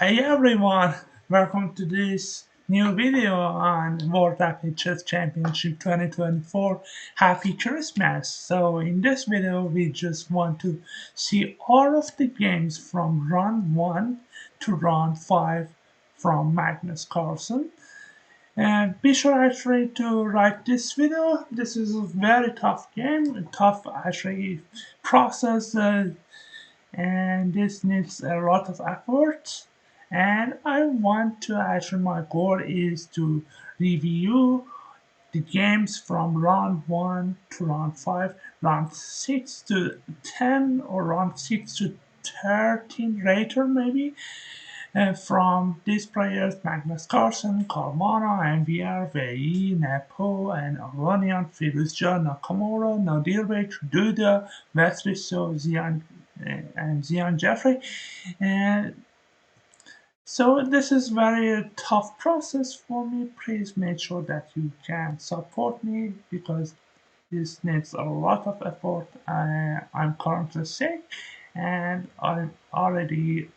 Hey everyone, welcome to this new video on World Rapid Chess Championship 2024. Happy Christmas! So in this video we just want to see all of the games from round 1 to round 5 from Magnus Carlsen. And be sure actually to like this video. This is a very tough game, a tough actually process, and this needs a lot of effort. And I want to actually, my goal is to review the games from round 1 to round 5, round 6 to 10, or round 6 to 13 later maybe, from these players: Magnus Carlsen, Carmona, MVR, VE, Nepo, and Aronian, Firuzja, Nakamura, Nadirvik, Duda, Vetriso, Zian, and Zian Jeffrey. And so this is very tough process for me. Please make sure that you can support me because this needs a lot of effort. I'm currently sick and I'm already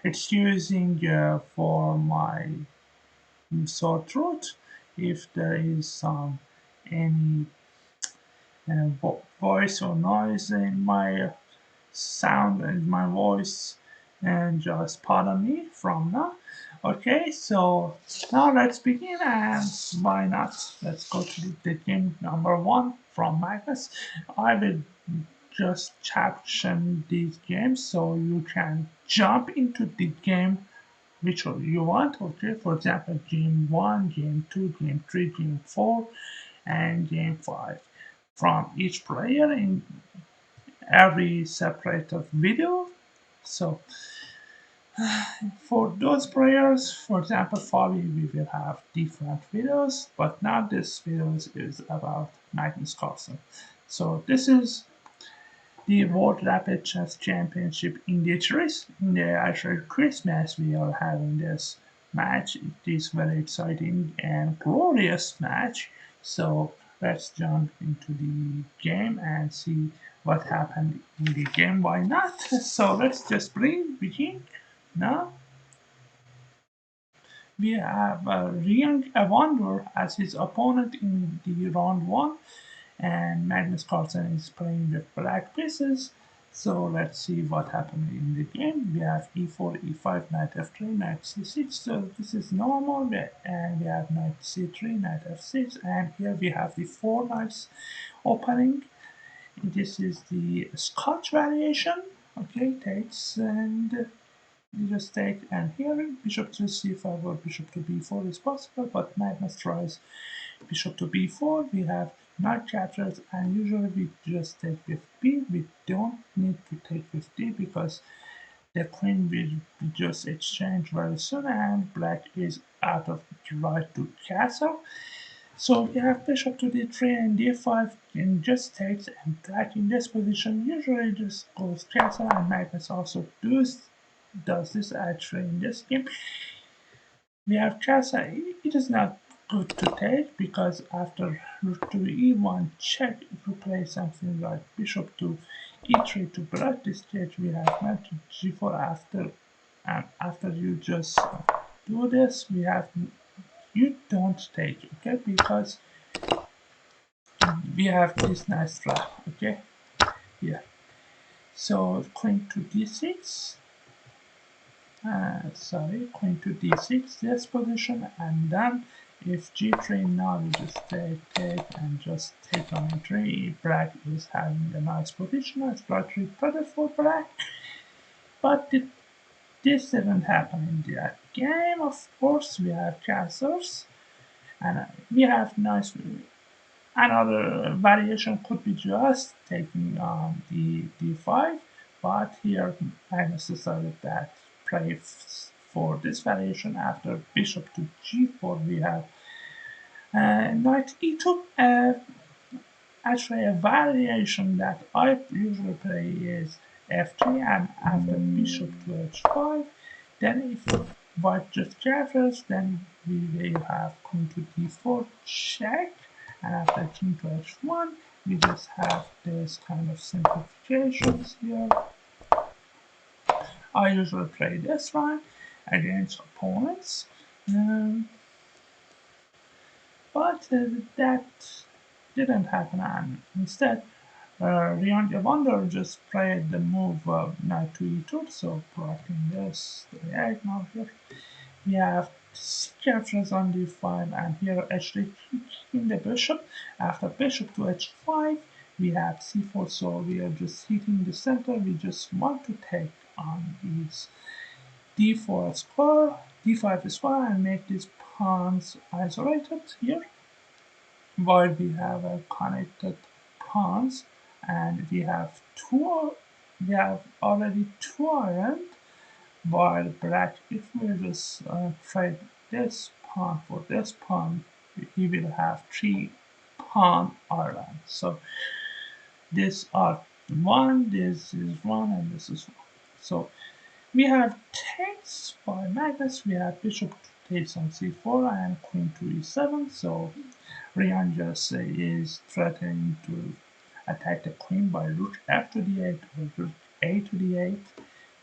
it's using for my sore throat. If there is some any voice or noise in my sound in my voice, and just pardon me from now. Okay, so now let's begin, and why not? Let's go to the game number 1 from Magnus. I will just caption these games so you can jump into the game which you want. Okay, for example, game 1, game 2, game 3, game 4, and game 5 from each player in every separate video. So for those players, for example, Fabi, we will have different videos, but now this video is about Magnus Carlsen. So this is the World Rapid Chess Championship in Detroit. In the actual Christmas, we are having this match. It is very exciting and glorious match. So let's jump into the game and see what happened in the game. Why not? So let's just begin now. We have Liang Awonder as his opponent in the round 1, and Magnus Carlsen is playing with black pieces. So let's see what happened in the game. We have e4, e5, knight f3, knight c6. So this is normal, and we have knight c3, knight f6, and here we have the 4 knights opening. This is the Scotch variation. Okay, takes, and you just take, and here bishop to c5 or bishop to b4 is possible, but Magnus tries bishop to b4. We have knight captures, and usually we just take with b. We don't need to take with d because the queen will just exchange very soon, and black is out of the right to castle. So we have bishop to d3 and d5, and just takes, and black in this position usually just goes castle, and Magnus also does this actually in this game. We have castle. It is not good to take because after rook to e1 check, if you play something like bishop to e3 to block this stage, we have knight to g4 after, and after you just do this, we have, you don't take, okay, because we have this nice trap, okay, here. So queen to d6, sorry, queen to d6, this position, and then if g3 now, we just take and just take on e3. Black is having a nice position. I slightly better for black, but this didn't happen in that game. Of course, we have castles, and we have nice. Another variation could be just taking on the d5, but here Magnus decided that play for this variation after bishop to g4 we have knight e2. Actually, a variation that I usually play is f3, and after bishop to h5, then if white just captures, then we will have queen to d4 check, and after king to h1, we just have this kind of simplifications here. I usually play this one against opponents, um, but that didn't happen, and instead Awonder just played the move knight to e2, so correcting this, the now here. We have c captures on d5, and here actually kicking the bishop. After bishop to h5, we have c4, so we are just hitting the center. We just want to take on these d4 square, d5 square, and make these pawns isolated here, while we have a connected pawns, and we have already two iron, while black, if we just trade this pawn for this pawn, he will have three pawn islands. So this are one, this is one, and this is one. So we have takes by Magnus, we have bishop takes on c4 and queen to e7. So Liang just is threatening to attack the queen by rook f to d8 or rook a to d8.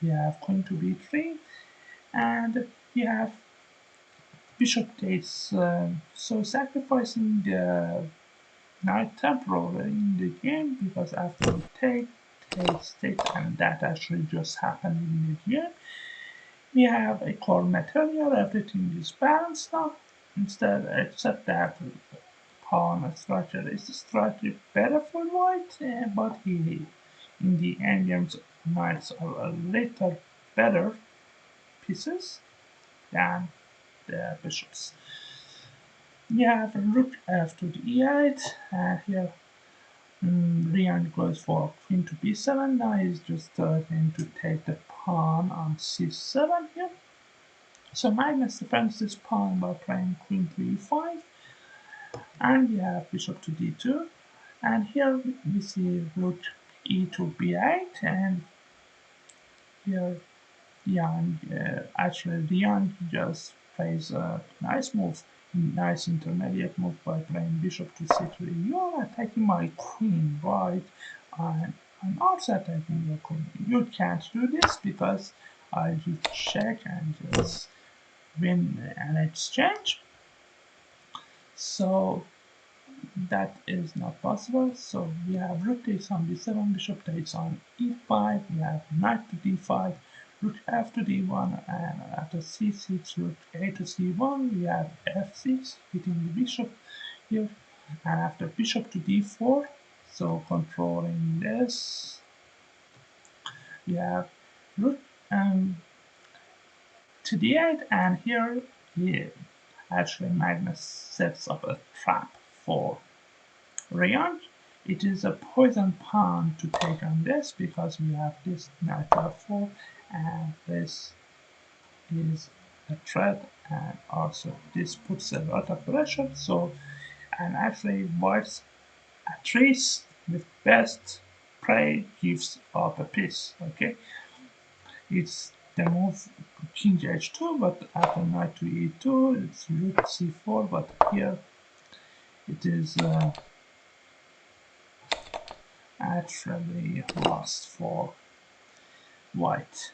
We have queen to b3, and we have bishop takes, so sacrificing the knight temporarily in the game, because after we takes, and that actually just happened in the game. We have a core material, everything is balanced now, instead, except that pawn structure is slightly better for white, but in the endgames, knights are a little better pieces than the bishops. We have rook f to the e8, and here Liang goes for queen to b7. Now he's just starting to take the pawn on c7 here. So Magnus defends this pawn by playing queen to e5, and we have bishop to d2. And here we see rook e to b8, and here Liang just plays a nice intermediate move by playing bishop to c3. You are attacking my queen, right? I'm also attacking your queen. You can't do this because I just check and just win an exchange. So that is not possible. So we have rook takes on b7, bishop takes on e5, we have knight to d5, rook f to d1, and after c6, rook a to c1, we have f6, hitting the bishop here, and after bishop to d4, so controlling this, we have rook to d8, and here actually Magnus sets up a trap for Liang. It is a poison pawn to take on this, because we have this knight f4, and this is a threat, and also this puts a lot of pressure. So, and actually white's at least with best play gives up a piece. Okay, it's the move king h2, but after knight to e2 it's rook c4, but here it is actually lost for white.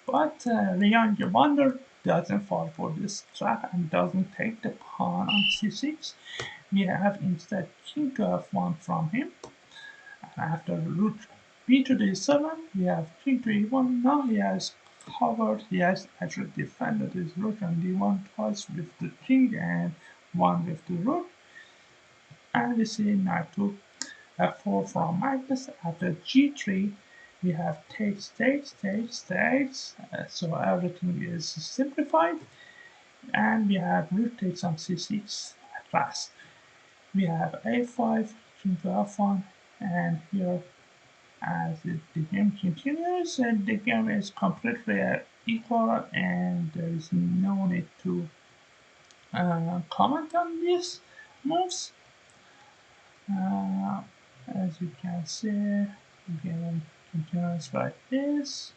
But Liang Awonder doesn't fall for this trap and doesn't take the pawn on c6. We have instead king to f1 from him. And after rook b to d7, we have king to e1. Now he has covered, he has actually defended his rook on d1 twice with the king and one with the rook. And we see knight to f4 from Magnus. After g3, we have takes, so everything is simplified, and we have rook takes on c6 at last. We have a5, king to f1, and here, as the game continues, and the game is completely equal, and there is no need to comment on these moves. As you can see, the game continues like this.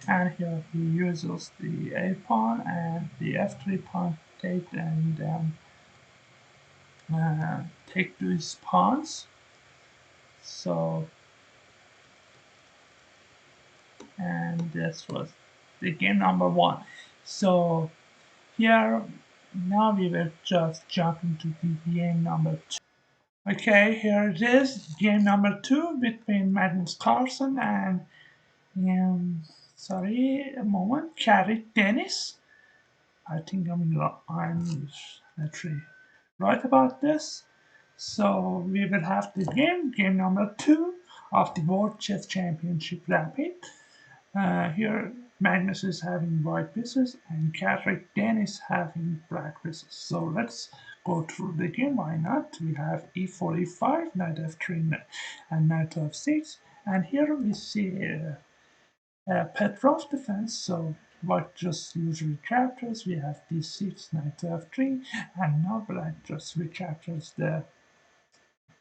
And here he uses the a pawn and the f3 pawn take, and take these pawns. So and this was the game number 1. So here now we will just jump into the game number 2. Okay, here it is, game number 2 between Magnus Carlsen and sorry, a moment, Kadric Denis. I think I'm actually right about this. So we will have the game number 2 of the World Chess Championship Rapid. Here Magnus is having white pieces and Kadric Denis having black pieces. So let's go through the game. Why not? We have e4, e5, knight f3, and knight f6. And here we see Petrov defense. So white just usually recaptures. We have d6, knight to f3, and now black just recaptures the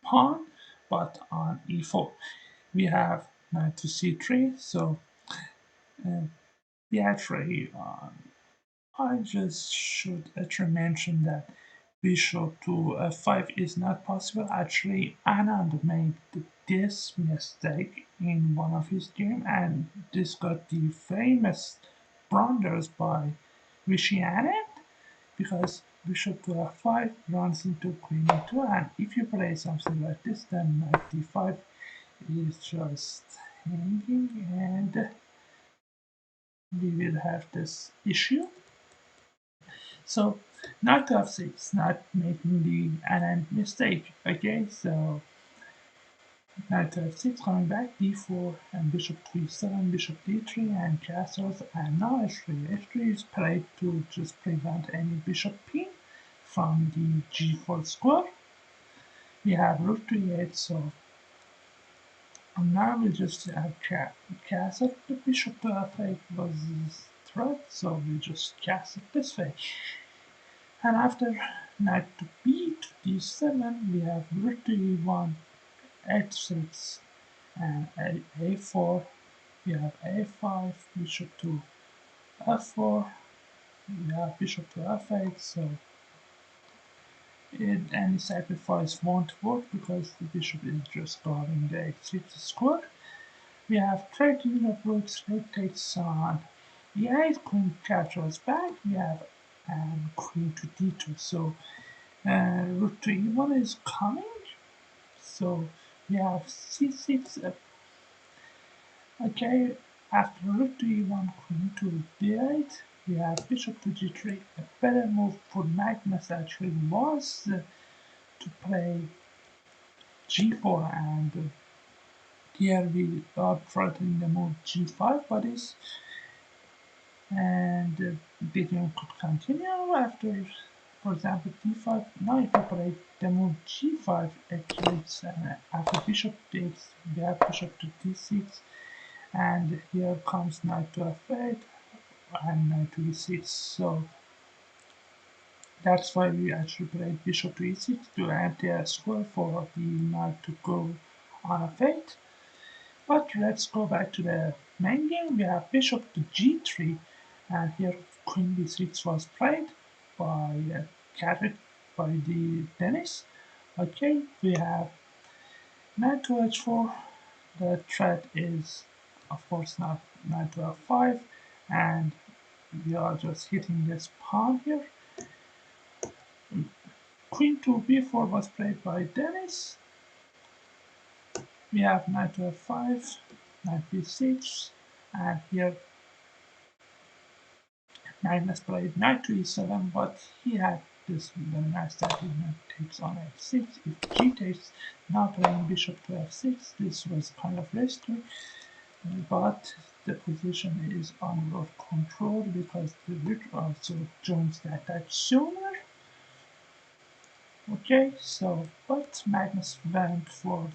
pawn, but on e4. We have knight to c3. So actually, I just should actually mention that bishop to f5 is not possible. Actually, Anand made this mistake in one of his games, and this got the famous blunders by Shimanov, because bishop to f5 runs into queen e2, and if you play something like this, then knight d5 is just hanging, and we will have this issue. So knight to f6, not making the Anand mistake. Okay, so knight to f6 coming back, d4 and bishop to e7, bishop d3 and castles, and now h3. h3 is played to just prevent any bishop pin from the g4 square. We have rook to e8, so now we just have castle. The bishop to f8 was threat, so we just cast it this way. And after knight to b to d7, we have rook to e1, h6, and a4. We have a5, bishop to f4. We have bishop to f8. So any sacrifice won't work because the bishop is just guarding the h6 square. We have trading of rooks, rook takes on e8, queen captures back. We have queen to d2. So rook to e1 is coming. So we have c6. Okay, after rook to e1, queen to d8, we have bishop to g3. A better move for Magnus actually was to play g4, and here we are threatening the move g5, but is and the game could continue after, for example, d5. Now if we play the move g5, actually after bishop takes, we have bishop to d6, and here comes knight to f8 and knight to e6. So that's why we actually played bishop to e6 to empty a square for the knight to go on f8. But let's go back to the main game. We have bishop to g3, and here queen b6 was played by Kadric, by the Denis. Okay, we have knight to h4. The threat is, of course, not knight to f5, and we are just hitting this pawn here. Queen to b4 was played by Denis. We have knight to f5, knight b6, and here Magnus played knight to e7, but he had this very nice that he takes on f6. If g takes, now playing bishop to f6, this was kind of risky, but the position is under control because the rook also joins the attack sooner. Okay, so but Magnus went for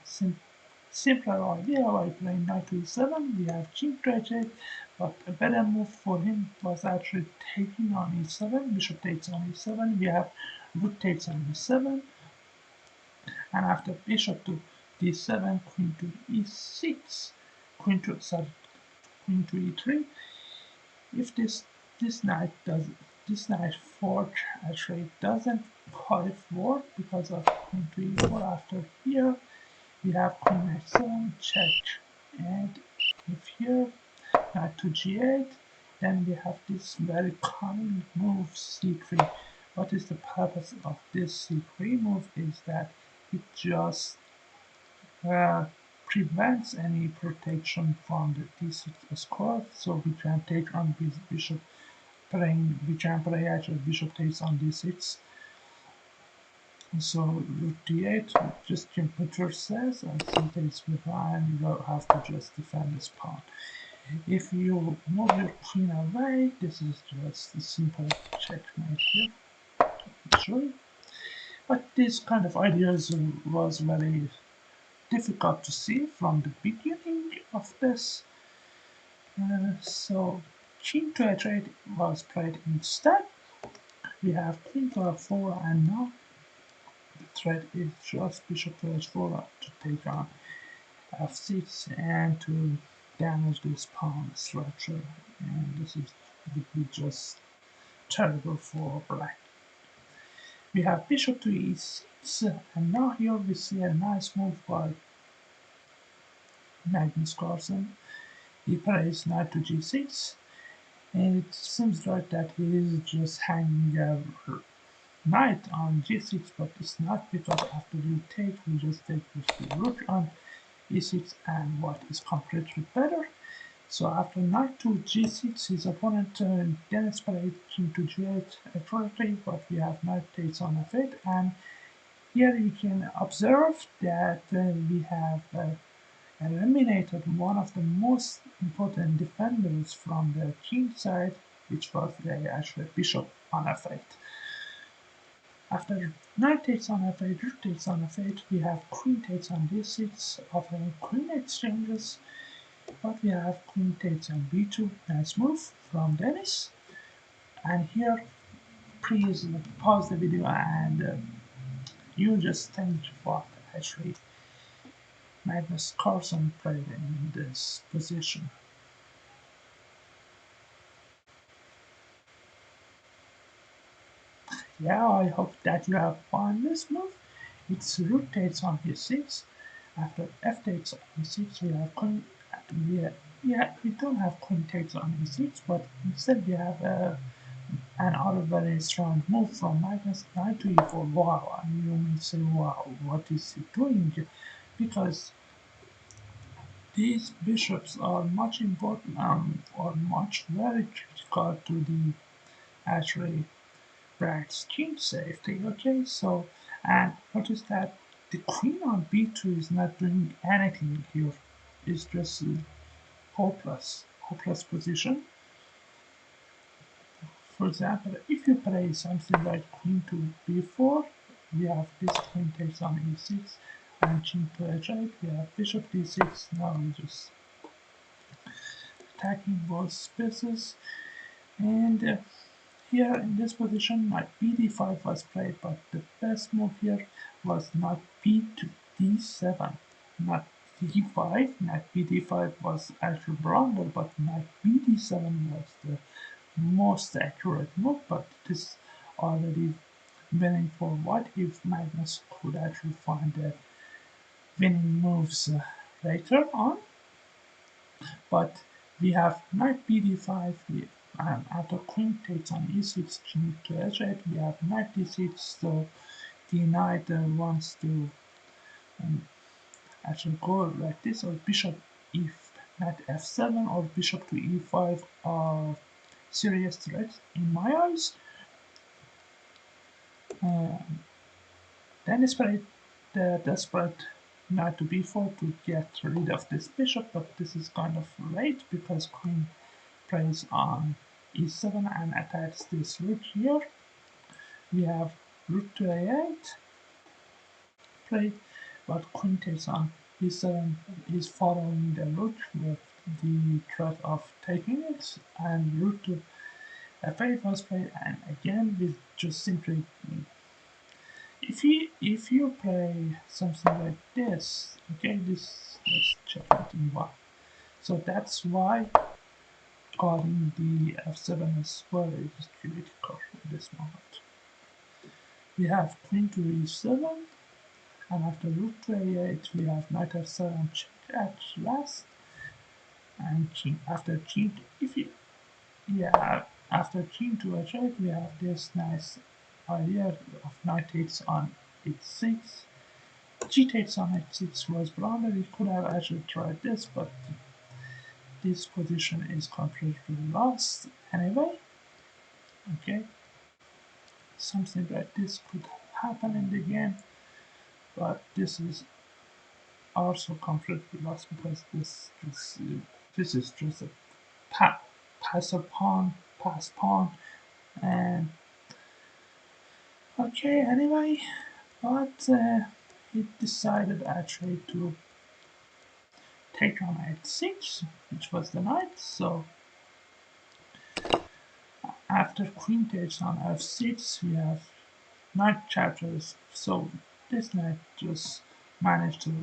simpler idea by playing knight to e7. We have king to h8, but a better move for him was actually taking on e7. Bishop takes on e7. We have rook takes on e7, and after bishop to d7, queen to e6, queen to e3. If this knight fork actually doesn't quite work because of queen to e4. After here we have queen h7 check, and if here knight to g8. Then we have this very common move c3. What is the purpose of this c3 move is that it just uh, prevents any protection from the d6 square, so we can take on this bishop playing, we can play actually bishop takes on d6. So rook d8, just Petrov says, and c takes behind, you have to just defend this pawn. If you move your queen away, this is just a simple checkmate here, actually. But this kind of ideas was very difficult to see from the beginning of this. So king to h8 was played instead. We have queen to f4, and now the threat is just bishop to h4 to take on f6 and to damage this pawn structure. And this would be just terrible for black. We have bishop to e6, and now here we see a nice move by Magnus Carlsen. He plays knight to g6, and it seems like that he is just hanging a knight on g6, but it's not, because after you take, we just take with the rook on e6, and what is completely better. So after knight to g6, his opponent Denis played king to g8 accurately, but we have knight takes on f8, and here you can observe that we have eliminated one of the most important defenders from the king side, which was the actual bishop on f8. After knight takes on f8, rook takes on f8, we have queen takes on d6, offering queen exchanges, but we have queen takes on b2, nice move from Denis. And here, please pause the video and you just think what actually Magnus Carlsen played in this position. Yeah, I hope that you have found this move. It's rook takes on e6. After f takes on e6, we have queen. We don't have queen takes on e6, but instead we have another very strong move from Magnus, knight to e4. Wow, and you may say, wow, what is he doing? Because these bishops are much important or much very critical to the actually Black's king safety. Okay, so and notice that the queen on b2 is not doing anything here. It's just a hopeless position. For example, if you play something like queen to b4, we have this queen takes on e6 and king to h8. We have bishop d6. Now we're just attacking both spaces, and here in this position, knight bd5 was played, but the best move here was knight b to d7, not d5. Knight bd5 was actually blunder, but knight bd7 was the most accurate move. But this already winning for white if Magnus could actually find the winning moves later on. But we have knight bd5, and after queen takes on e6, king to h8, we have knight d6, so the knight wants to actually go like this, or bishop knight f7 or bishop to e5 are serious threats in my eyes. Then played the desperate knight to b4 to get rid of this bishop, but this is kind of late because queen plays on e7 and attacks this rook here. We have rook to a8 played, but queen takes on e7 is following the rook with the threat of taking it, and rook to f8 was played, and again we just simply, if you play something like this, okay, this, let's check it in one. So that's why calling the f7 as well is critical in this moment. We have queen to e7, and after rook to a8 we have knight f7 check at last. and king. After king, if you yeah, after king to h8, we have this nice idea of knight takes on h6. G takes on h6 was blunder. You could have actually tried this, but this position is completely lost anyway. Okay, something like this could happen in the game, but this is also completely lost because this is just a pa- passive pawn, pass pawn, and okay. Anyway, but he decided actually to take on h6, which was the knight. So after queen takes on f6, we have knight chapters. So this knight just managed to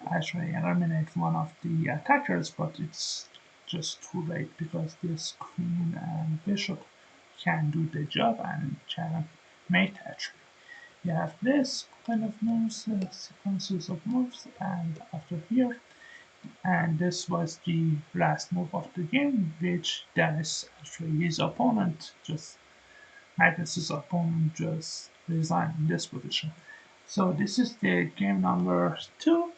actually eliminate one of the attackers, but it's just too late because this queen and bishop can do the job and can mate actually. You have this kind of moves, sequences of moves, and after here, and this was the last move of the game, which Denis actually his opponent just Magnus's opponent just resigned in this position. So this is the game number 2.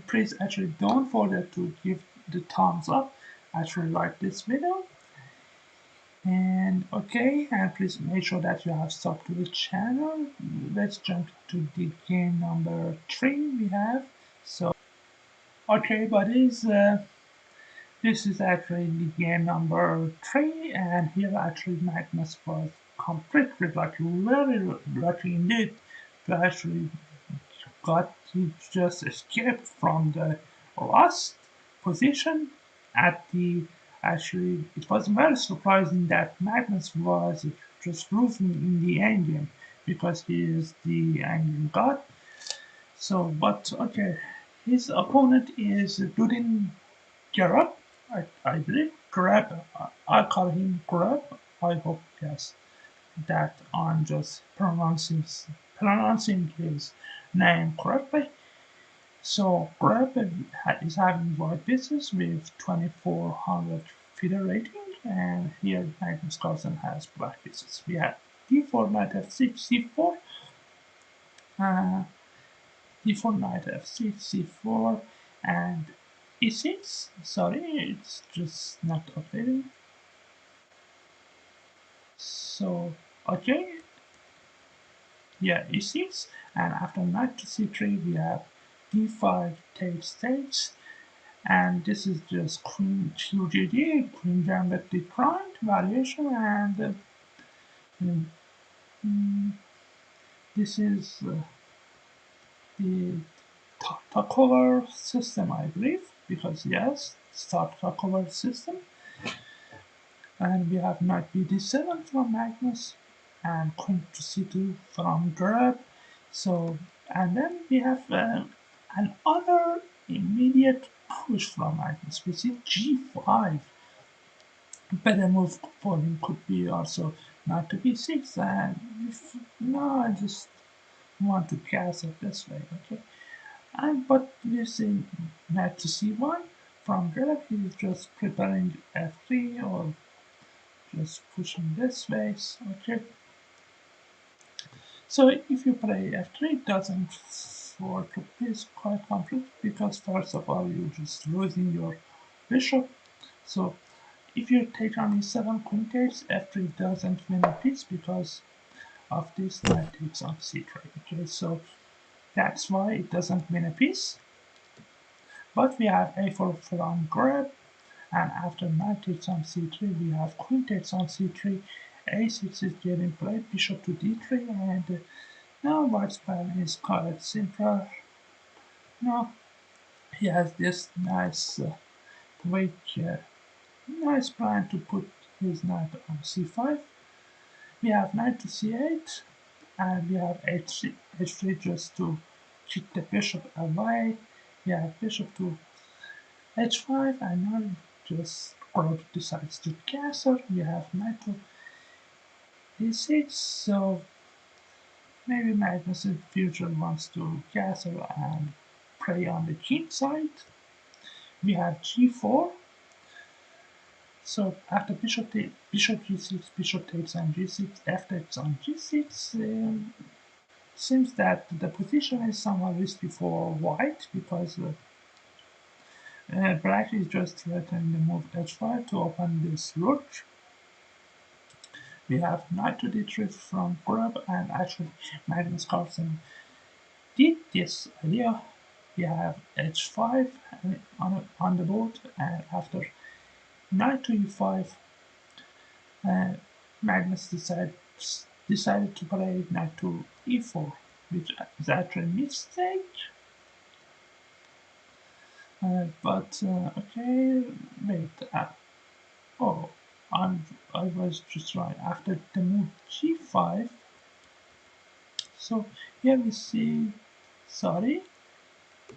Please actually don't forget to give the thumbs up. Actually like this video. And okay, and please make sure that you have subbed to the channel. Let's jump to the game number 3 we have. So okay buddies, this is actually the game number 3, and here actually Magnus was completely lucky, very lucky indeed to actually he just escaped from the last position at the actually it was very surprising that Magnus was just losing in the endgame because he is the endgame god. So but okay, his opponent is Dudin Gleb, I believe. Gleb, I call him Gleb. I hope yes that I'm just pronouncing his name correctly. So Gleb is having white pieces with 2400 feeder rating, and here Magnus Carlsen has black pieces. We have d4 knight f6 c4, uh, d4 knight f6 c4, and e6. Sorry, it's just not updating. So okay, yeah, e6, and after knight to c3 we have d5 takes, and this is just queen QGD, queen gambit declined variation, and this is the Tarkova system, I believe, because yes, start Tarkova system, and we have knight bd7 from Magnus, and queen to c2 from Gleb. So, and then we have another immediate push from Magnus, which is g5. Better move for him could be also knight to b6, and if no, I just want to cast it this way, okay? And but we're seeing knight to c1 from Gleb. He's just preparing f3 or just pushing this way, okay? So if you play f3, it doesn't work is quite complete because first of all you're just losing your bishop. So if you take on e7 queen takes, f3 doesn't win a piece because of this knight takes on c3. Okay, so that's why it doesn't win a piece. But we have a4 from Gleb, and after knight takes on c3, we have queen takes on c3. a6 is getting played, bishop to d3, and now white's plan is quite simple. Now he has this nice quick, nice plan to put his knight on c5. We have knight to c8, and we have h3 just to kick the bishop away. We have bishop to h5, and now just Gleb decides to castle. We have knight to d6, so maybe Magnus in the future wants to castle and play on the king side. we have g4. So after bishop g6, bishop takes on g6, f takes on g6. Seems that the position is somewhat risky for white because black is just threatening the move h5 to open this route. We have knight to d3 from Gleb, and actually Magnus Carlsen did this idea. We have h5 on the board, and after knight to e5, Magnus decided to play knight to e4, which is actually a mistake. But okay, wait. Oh, I was just right. After the move g5, so here we see. Sorry,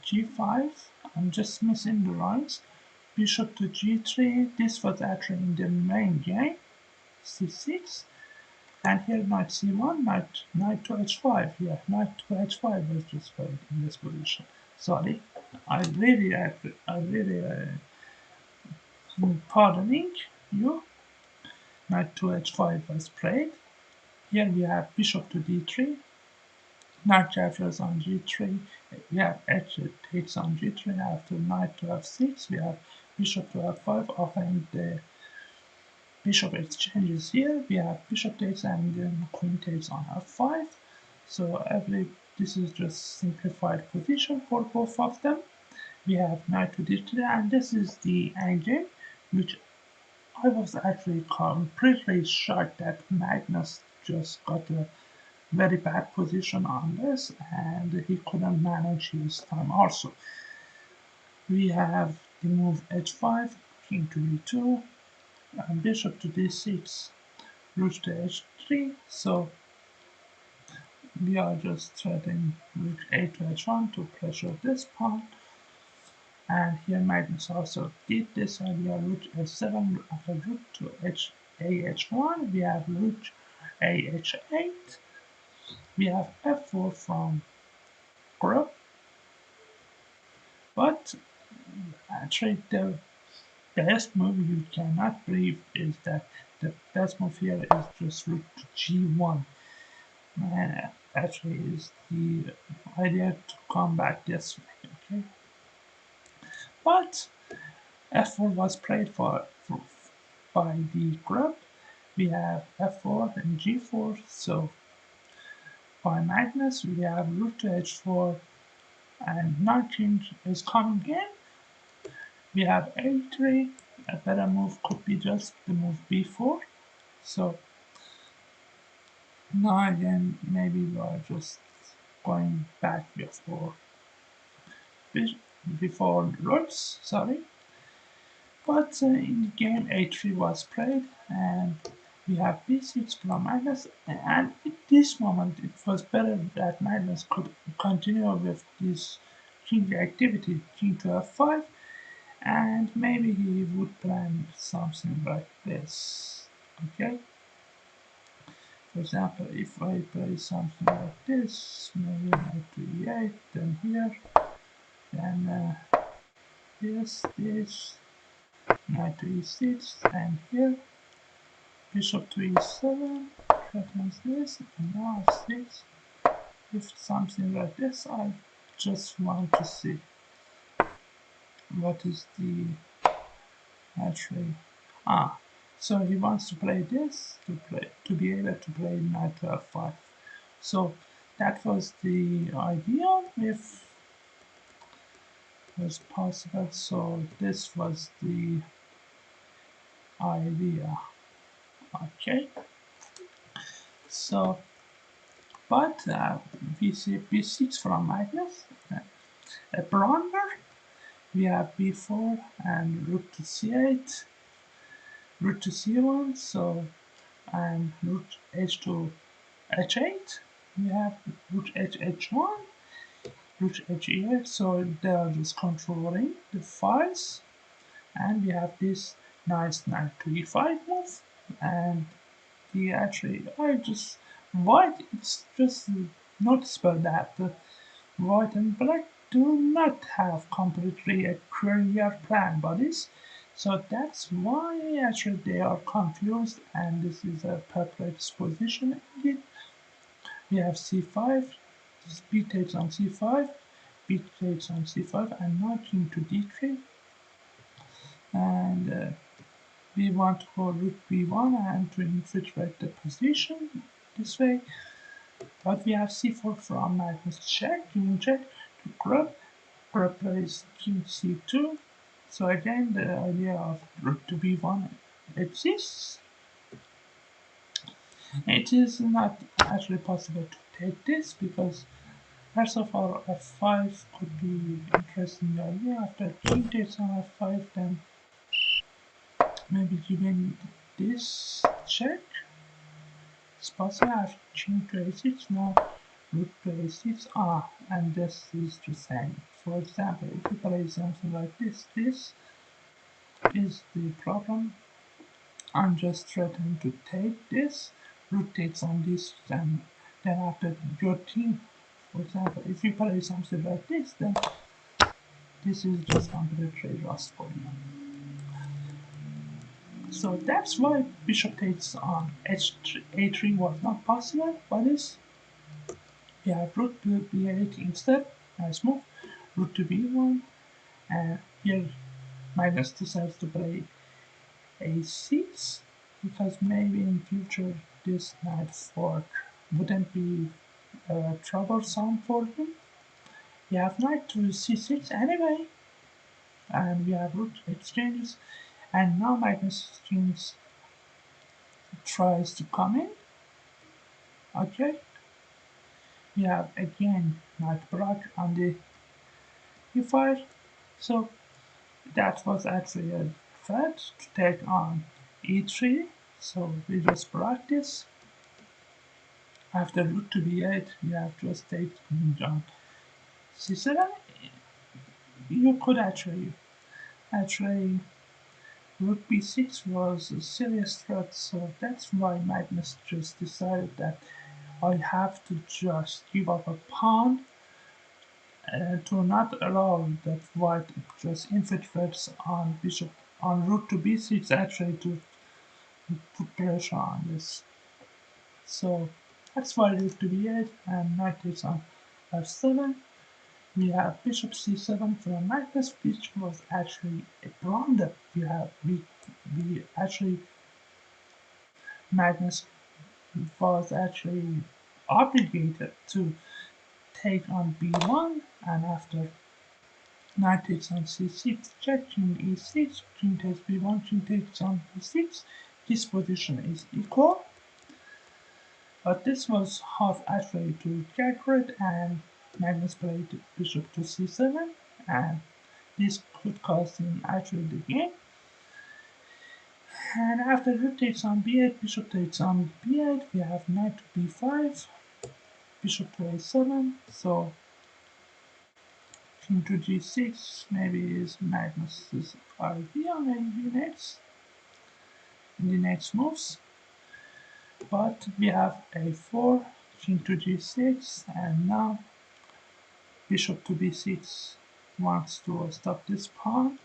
g5. I'm just missing the lines. Bishop to g3. This was actually in the main game. c6. And here knight c1, knight to h5. Yeah, knight to h5 was just played in this position. Sorry, I really pardoning you. Knight to h5 was played. Here we have bishop to d3. Knight captures on g3. We have h takes on g3. After knight to f6, we have bishop to f5, offering the bishop exchanges here. We have bishop takes and then queen takes on f5. So this is just simplified position for both of them. We have knight to d3, and this is the endgame, which I was actually completely shocked that Magnus just got a very bad position on this, and he couldn't manage his time also. We have the move h5, king to d2, and bishop to d6, rook to h3, so we are just threatening rook a to h1 to pressure this pawn. And here Magnus also did this idea, rook h7, after rook to ah1, we have rook ah8, we have f4 from Gleb, but actually the best move you cannot believe is that the best move here is just rook to g1. And actually is the idea to come back this way, okay? But f4 was played by the Gleb. We have f4 and g4, so by Magnus we have rook to h4 and knight king is coming in. We have a3, a better move could be just the move b4, so now again maybe we are just going back before rooks, sorry. But in the game a3 was played, and we have b6 from Magnus, and at this moment it was better that Magnus could continue with this king activity, king to f5, and maybe he would plan something like this, okay? For example, if I play something like this, maybe knight to e8, then here, then this, knight to e6, and here, bishop to e7, threatens this, and now f6. If something like this, I just want to see what is the actually so he wants to play this to be able to play knight to f5. So that was the idea, if it was possible. So this was the idea, okay? So but we see b6 from Magnus, a blunder. We have b4 and rook to c8, rook to c1, so and rook h to h8. We have rook h1, rook h8, so they are just controlling the files. And we have this nice knight to e5 move, and the actually white, it's just noticeable that white and black do not have completely a clear plan, buddies. So that's why actually they are confused, and this is a perplexed position. Indeed, we have c5, b takes on c5, b takes on c5, and now king to d3, and we want to go rook b1 and to infiltrate the position this way. But we have c4 from Magnus check, king check to Gleb. Gleb plays king c2. So again, the idea of rook to b1 exists. It is not actually possible to take this because first of all, f5 could be interesting idea. After king takes on f5, then maybe giving this check. It's possible after king to a6, now rook to a6, and this is the same. For example, if you play something like this is the problem. I'm just threatening to take this, rook takes on this, and then after your king, for example, if you play something like this, then this is just completely lost for you. So that's why bishop takes on a3 was not possible, but this we have rook to b8 instead, nice move, rook to b1, and here Magnus decides to play a6, because maybe in future this knight fork wouldn't be troublesome for him. We have knight to c6 anyway, and we have rook exchanges, and now Magnus tries to come in. Okay, we have again knight block on the e5, so that was actually a threat to take on e3, so we just practice. After rook to b8, we have just taken on c7. You could actually rook b6 was a serious threat, so that's why Magnus just decided that I have to just give up a pawn to not allow that white just infiltrates on bishop on rook to b6 actually to put pressure on this. So that's why rook to b8 and knight takes on f7. We have bishop c7 from Magnus, which was actually a blunder. We actually Magnus was actually obligated to take on b1, and after knight takes on c6, check, king e6, king takes b1, king takes on e6. This position is equal, but this was hard actually to calculate, and Magnus played bishop to c7, and this could cost him actually the game. And after rook takes on b8, bishop takes on b8, we have knight to b5, bishop to a7, so king to g6 maybe is Magnus's idea maybe next, in the next moves. But we have a4, king to g6, and now bishop to b6 wants to stop this pawn.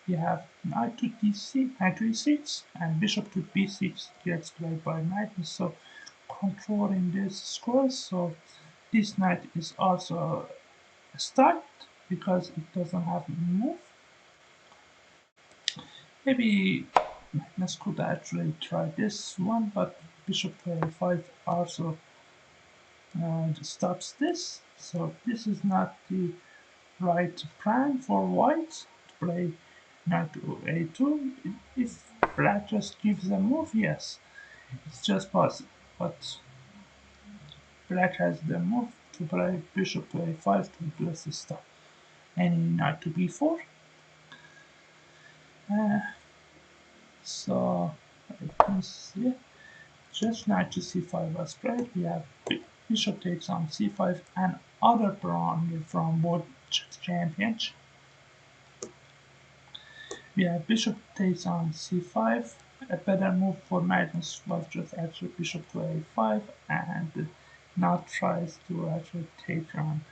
We have knight to d6, knight to e6, and bishop to b6 gets played by Magnus, so controlling this square. So this knight is also stuck because it doesn't have a move. Maybe Magnus could actually try this one, but bishop to a5 also stops this. So this is not the right plan for white to play knight to a2. If black just gives a move, yes, it's just possible. But black has the move to play bishop to a5 to just stop any knight to b4. So I can see just knight to c5 was played. We have bishop takes on c5 and other pawn from both champions. We have bishop takes on c5. A better move for Magnus was just actually bishop to a5, and now tries to actually take on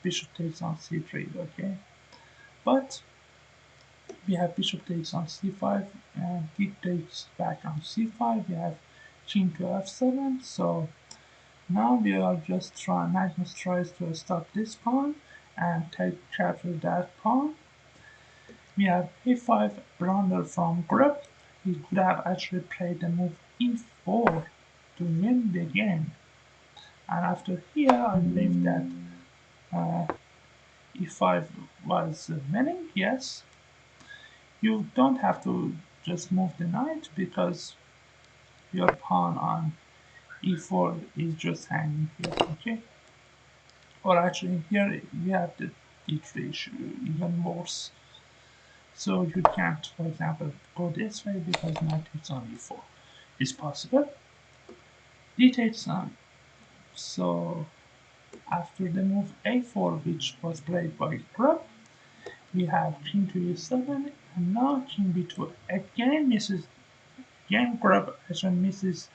bishop takes on c3, okay? But we have bishop takes on c5 and king takes back on c5. We have king to f7. So now we are just trying. Magnus tries to stop this pawn and capture that pawn. We have a5 blunder from Gleb. He could have actually played the move e4 to win the game. And after here, I believe that e5 was winning. Yes, you don't have to just move the knight because your pawn on e4 is just hanging here, okay? Or actually here we have the d3 issue, even worse. So you can't, for example, go this way because knight takes on e4 is possible. D takes on. So after the move a4, which was played by Gleb, we have king to e7, and now king b2 again misses. Again, Gleb actually misses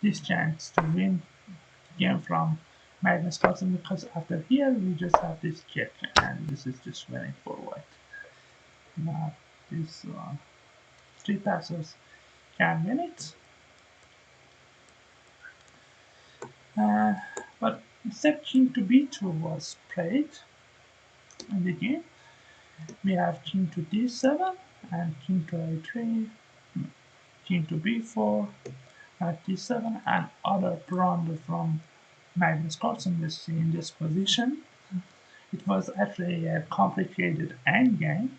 this chance to win the game from Magnus Carlsen because after here we just have this check, and this is just winning for white. Now these three passes can win it. But instead king to b2 was played in the game. We have king to d7 and king to a3, king to b4, knight d7, and other blunder from Magnus Carlsen we see in this position. It was actually a complicated endgame.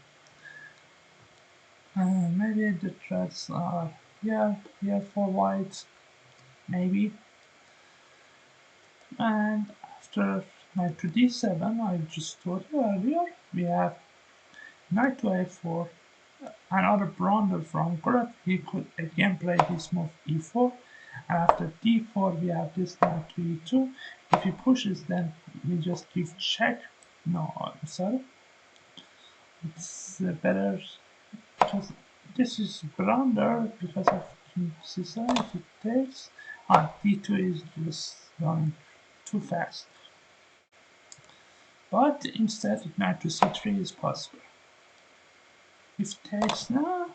Maybe the threats are here for white, maybe. And after knight to d7, I just told you earlier, we have knight to a4, another blunder from Gleb. He could again play this move e4, and after d4 we have this knight to e2. If he pushes, then we just give check. No, I'm sorry. It's better because this is blunder because of king c7. If it takes, d2 is just running too fast. But instead, knight to c3 is possible. If it takes now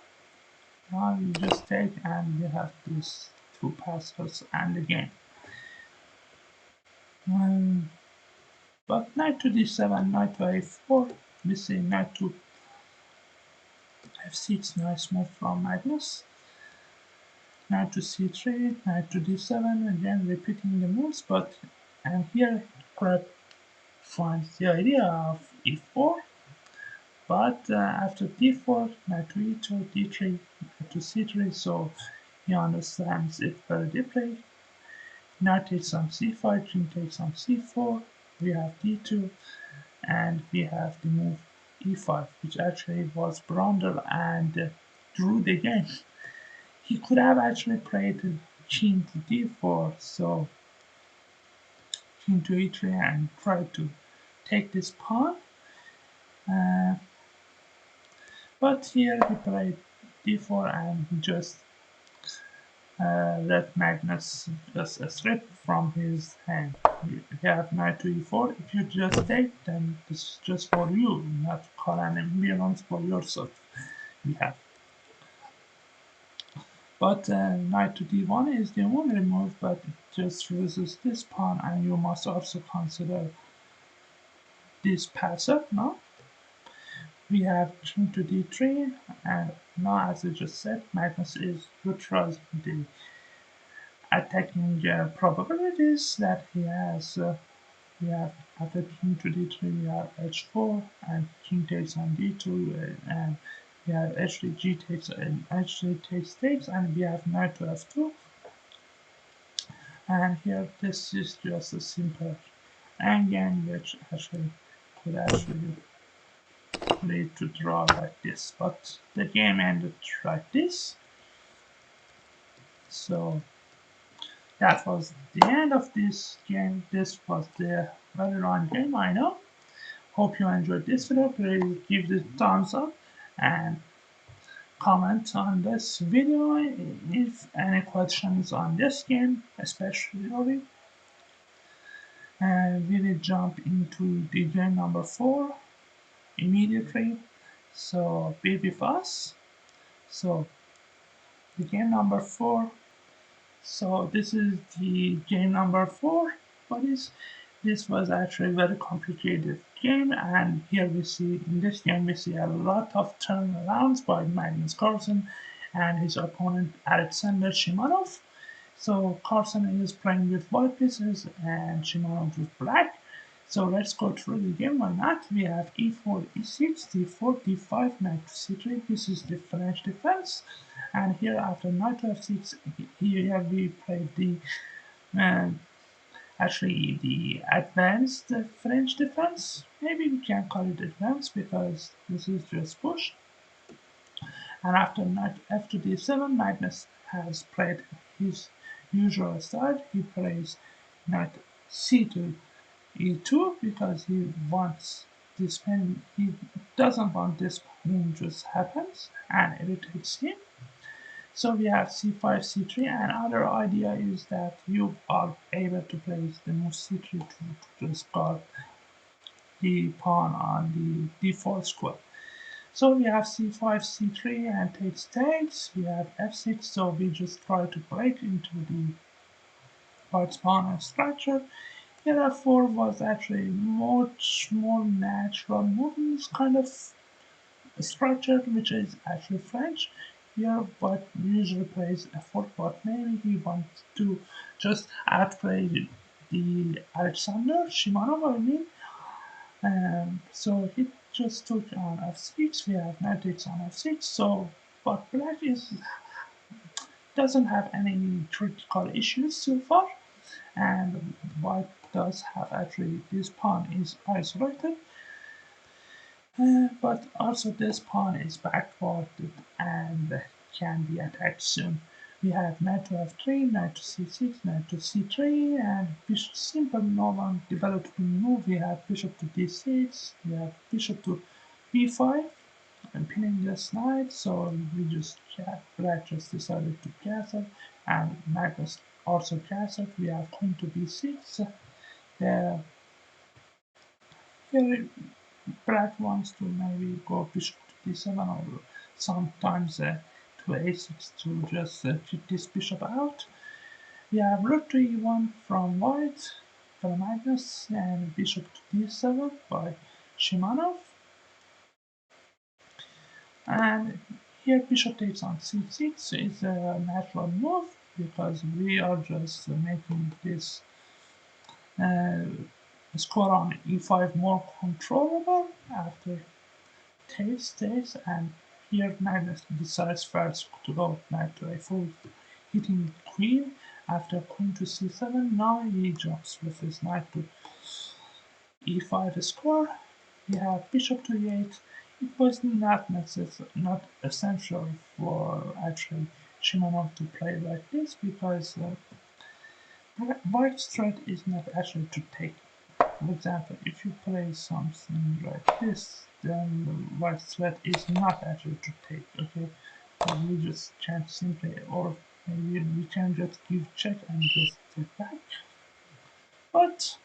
you just take and you have these two passes and the game. But knight to d7, knight to a4, we see knight to f6, nice move from Magnus. Knight to c3, knight to d7, again repeating the moves, and here Gleb finds the idea of e4, but after d4, knight to e2, d3, knight to c3, so he understands it very deeply. Knight takes on c5, king takes on c4, we have d2, and we have the move e5, which actually was blunder and drew the game. He could have actually played king to d4, so king to e3 and tried to take this pawn. But here he played d4 and he just let Magnus just slip from his hand. We have knight to e4. If you just take, then this is just for you, not call an ambulance for yourself. We have. But knight to d1 is the only move, but it just loses this pawn, and you must also consider this passer, no? We have king to d3, and now, as I just said, Magnus is neutralizing the attacking probabilities that he has. We have after king to d3, we have h4, and king takes on d2, and we have h3, g takes, and h3 takes, and we have knight to f2. And here, this is just a simple endgame, which actually could actually lead to draw like this, but the game ended like this. So that was the end of this game. This was the very long game, I know. Hope you enjoyed this video. Please give it a thumbs up and comment on this video if any questions on this game especially. And we will jump into the game number 4 immediately. So be with us. So the game number 4. So this is the game number 4, buddies. This was actually a very complicated game, and here we see in this game we see a lot of turnarounds by Magnus Carlsen and his opponent Aleksandr Shimanov. So Carlsen is playing with white pieces and Shimanov with black. So let's go through the game. Why not? We have e4, e6, d4, d5, knight to c3. This is the French defense. And here after knight to f6, here we play the uh, actually the advanced French defense. Maybe we can call it advanced because this is just push. And after knight f to d7, Magnus has played his usual style. He plays knight c to e2 because he wants this pen. He doesn't want this move just happens and irritates him. So we have c5, c3, and other idea is that you are able to place the move c3 to just guard the pawn on the d4 square. So we have c5, c3, and takes. We have f6, so we just try to break into the white's pawn and structure. Here f4 was actually much more natural movements kind of structure, which is actually French. Here, but usually plays f4, but maybe he wants to just outplay the Aleksandr Shimanov, I mean. So he just took on f6. We have knight takes on f6. So, but black is doesn't have any critical issues so far, and white does have actually this pawn is isolated. But also this pawn is backwarded and can be attacked soon. We have knight to f3, knight to c6, knight to c3, and bishop simple normal developing move. We have bishop to d6, we have bishop to b5, and pinning this knight. So we just black just decided to castle, and Magnus also castled. We have queen to b6. The here black wants to maybe go bishop to d7 or sometimes to a6 to just kick this bishop out. We have rook to e1 from white from Magnus and bishop to d7 by Shimanov. And here bishop takes on c6 is a natural move because we are just making this uh, score on e5 more controllable after takes, and here Magnus decides first to go knight to a4, hitting queen. After queen to c7, now he jumps with his knight to e5 square. We have bishop to e8. It was not necessary, not essential for actually Shimanov to play like this because white's threat is not actually to take. For example, if you play something like this, then the white threat is not actually to take, okay? So we just can't simply, or maybe we can just give check and just take back. But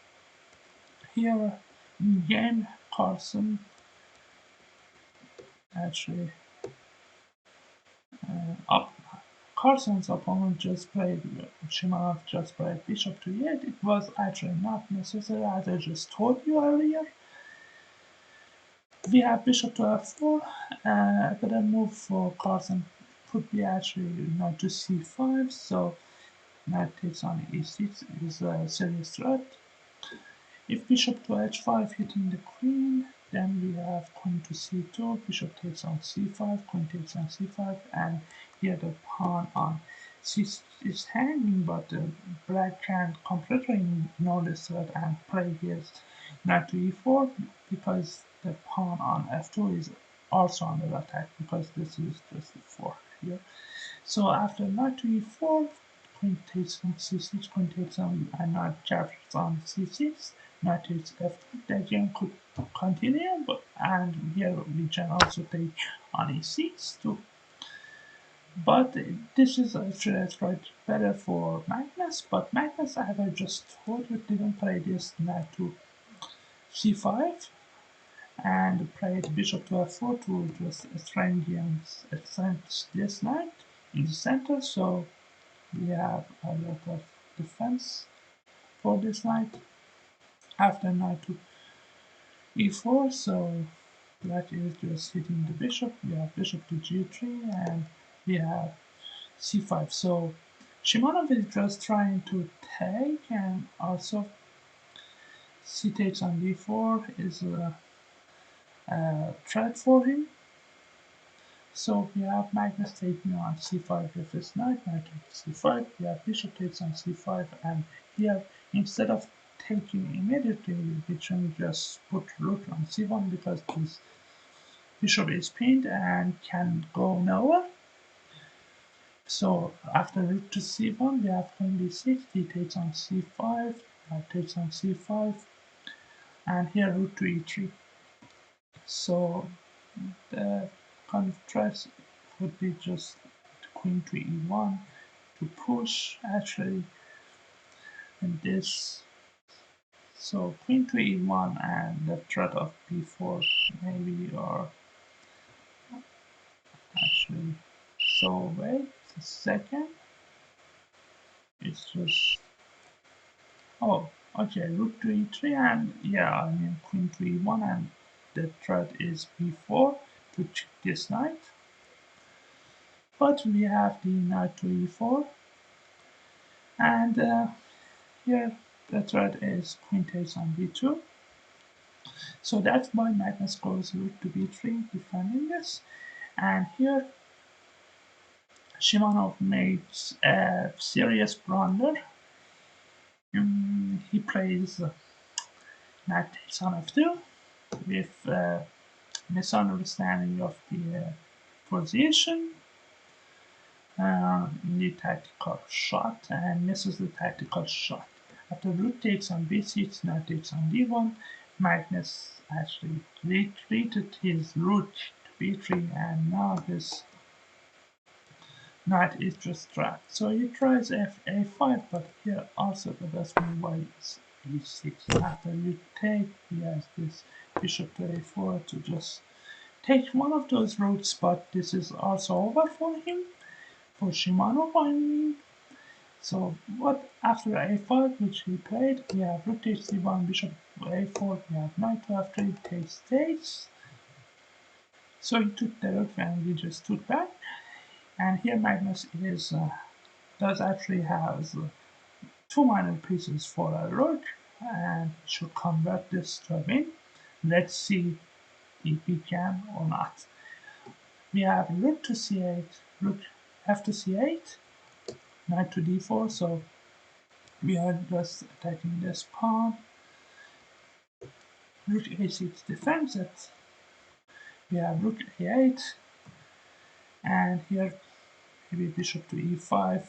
here in game, Carlsen actually up. Carlsen's opponent just played, Shimanov just played bishop to e8. It was actually not necessary, as I just told you earlier. We have bishop to f4, but a move for Carlsen could be actually knight to c5, so knight takes on e6 is a serious threat. If bishop to h5 hitting the queen, then we have queen to c2, bishop takes on c5, queen takes on c5, and here the pawn on c6 is hanging, but black can completely ignore this threat and play his knight to e4 because the pawn on f2 is also under attack because this is just the 4 here. So after knight to e4, queen takes on c6, queen takes on, and knight captures on c6, knight takes f2. The game could continue, but and here we can also take on e6 too. But this is actually a threat better for Magnus, but Magnus, as I just told you, didn't play this knight to c5 and played bishop to f4 to just strengthen this knight in the center, so we have a lot of defense for this knight. After knight to e4, so that is just hitting the bishop. We have bishop to g3 and we have c5. So Shimanov is just trying to take, and also c takes on d4 is a threat for him. So we have Magnus taking on c5 with his knight, knight takes c5, we have bishop takes on c5, and here instead of taking immediately, we can just put rook on c1 because this bishop is pinned and can go nowhere. So after rook to c1, we have queen d6, d takes on c5, takes on c5, and here rook to e3. So the kind of threat would be just queen to e1 to push actually, and this. So queen to e1 and the threat of b4 maybe are actually. So wait a second. It's just. Oh, okay, rook to e3 and yeah, I mean queen to e1 and the threat is b4 to check this knight. But we have the knight to e4 and here the threat is queen takes on b2. So that's why Magnus goes rook to b3 defending this. And here Shimanov makes a serious blunder. He plays knight takes on f2 with misunderstanding of the position, the tactical shot, and misses the tactical shot. After rook takes on b6, knight takes on d1, Magnus actually retreated his rook to b3, and now this knight is just trapped. So he tries a5, but here also the best move is e6. After you take, he has this bishop to a4 to just take one of those routes, but this is also over for him, for Shimanov I mean. So what after a5, which he played, we have rook takes c1, bishop a4, we have knight to f3, takes. So he took the rook and we just took back. And here Magnus does actually have two minor pieces for a rook and should convert this to a win. Let's see if he can or not. We have rook to c8, rook f to c8, knight to d4, so we are just attacking this pawn. Rook a6 defends it. We have rook a8, and here maybe bishop to e5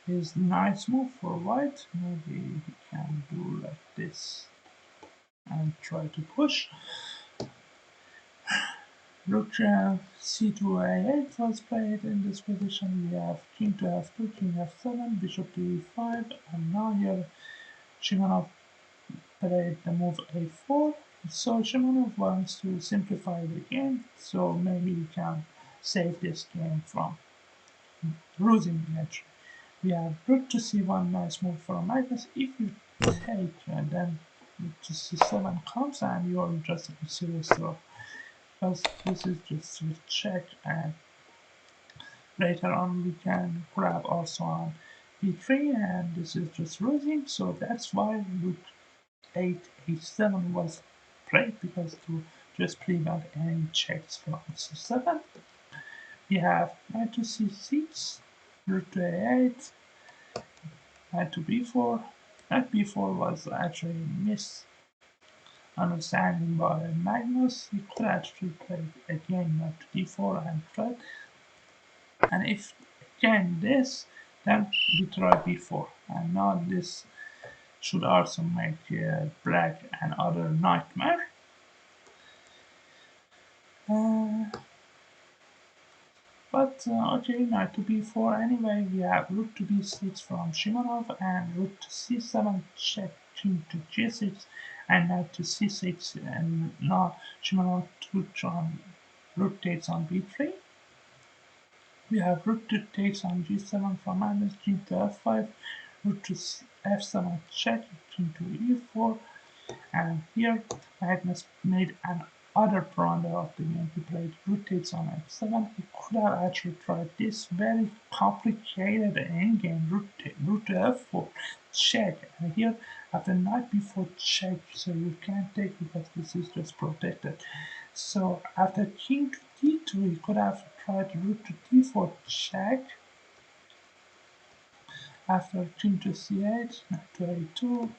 is nice move for white. Maybe we can do like this and try to push. Rook c2 a8 was played in this position. We have king to f2, king f7, bishop to e5, and now here Shimanov played the move a4. So Shimanov wants to simplify the game, so maybe we can save this game from losing actually. We have rook to c1, nice move from Magnus. If you take, then rook to c7 comes and you are just a serious throw. Because this is just a check, and later on we can grab also on b3, and this is just losing. So that's why rook 8 h7 was played, because to just prevent any checks from c7. We have knight to c6, rook to a8, knight to b4. Knight b4 was actually misunderstanding by Magnus. He could actually play again knight to d4 and threat. And if again this, then we try b4. And now this should also make black another nightmare. But okay, knight to b4 anyway. We have rook to b6 from Shimanov and rook to c7 check, king to g6 and knight to c6, and now Shimanov rotates on b3. We have rook to takes on g7 from Magnus, king to f5, rook to f7 check, king to e4, and here Magnus made an other blunder of the game. He played rook takes on f7. He could have actually tried this very complicated endgame, rook to f4 check, and here after knight b4 check, so you can't take because this is just protected. So after king to d2, he could have tried rook to d4 check. After king to c8, knight to a2,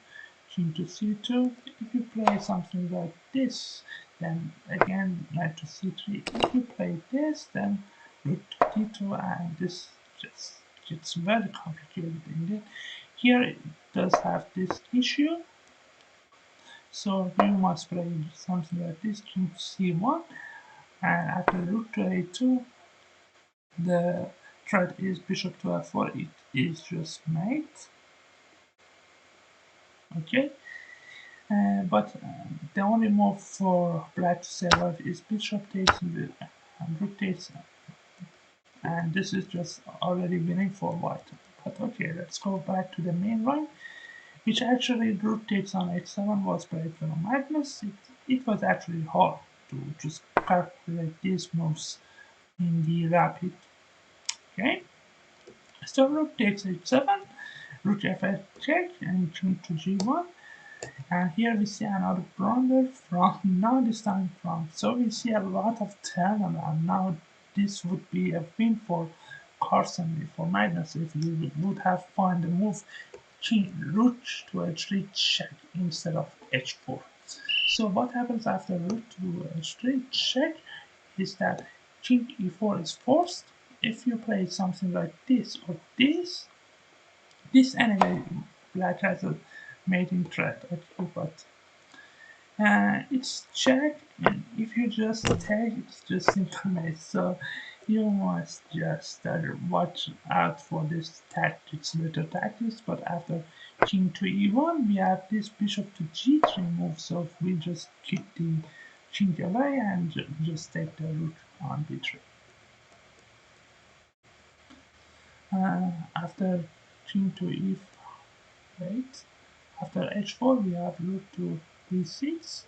king to c2. If you play something like this, then again knight to c3. If you play this, then rook to d2, and this just gets very complicated indeed. Here it does have this issue, so you must play something like this, king to c1, and after rook to a2, the threat is bishop to f4. It is just mate. Okay, but the only move for black to survive is bishop takes and rook takes, and this is just already winning for white. But okay, let's go back to the main line, which actually rook takes on h7 was played from Magnus. It was actually hard to just calculate these moves in the rapid. Okay, so rook takes h7, rook f8 check, and king to g1. And here we see another blunder from, now this time from, so we see a lot of turnaround. Now this would be a win for Carlsen, for Magnus, if you would have found the move king rook to h3 check instead of h4. So what happens after rook to h3 check is that king e4 is forced. If you play something like this or this anyway, black has a mating threat, okay, but it's check, and if you just take, it's just simple mate. So you must just watch out for this tactics, little tactics. But after king to e1, we have this bishop to g3 move. So we just kick the king away and just take the rook on b3. After king to e8, after h4, we have rook to b6.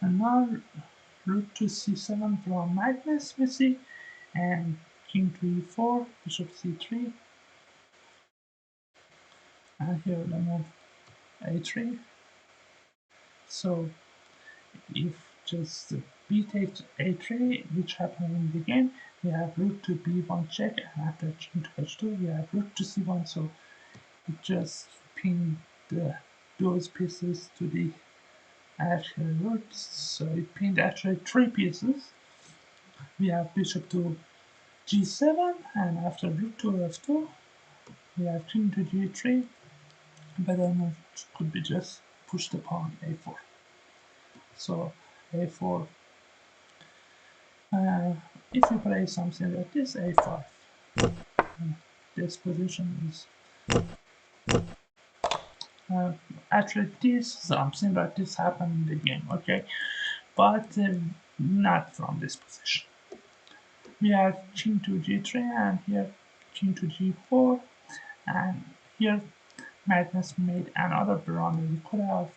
And now rook to c7 from Magnus, we see, and king to e4, bishop c3, and here the move a3. So if just b takes a3, which happened in the game, we have rook to b1 check, and after king to h2, we have rook to c1. So it just pinned those pieces to the actual roots. So it pinned actually 3 pieces. We have bishop to g7, and after rook to f2, we have king to g3. Better move could be just push the pawn a4. So a4. If you play something like this, a5. This position is actually this something like this happened in the game. Okay, but not from this position. We have king to g3, and here king to g4, and here Magnus made another blunder. We could have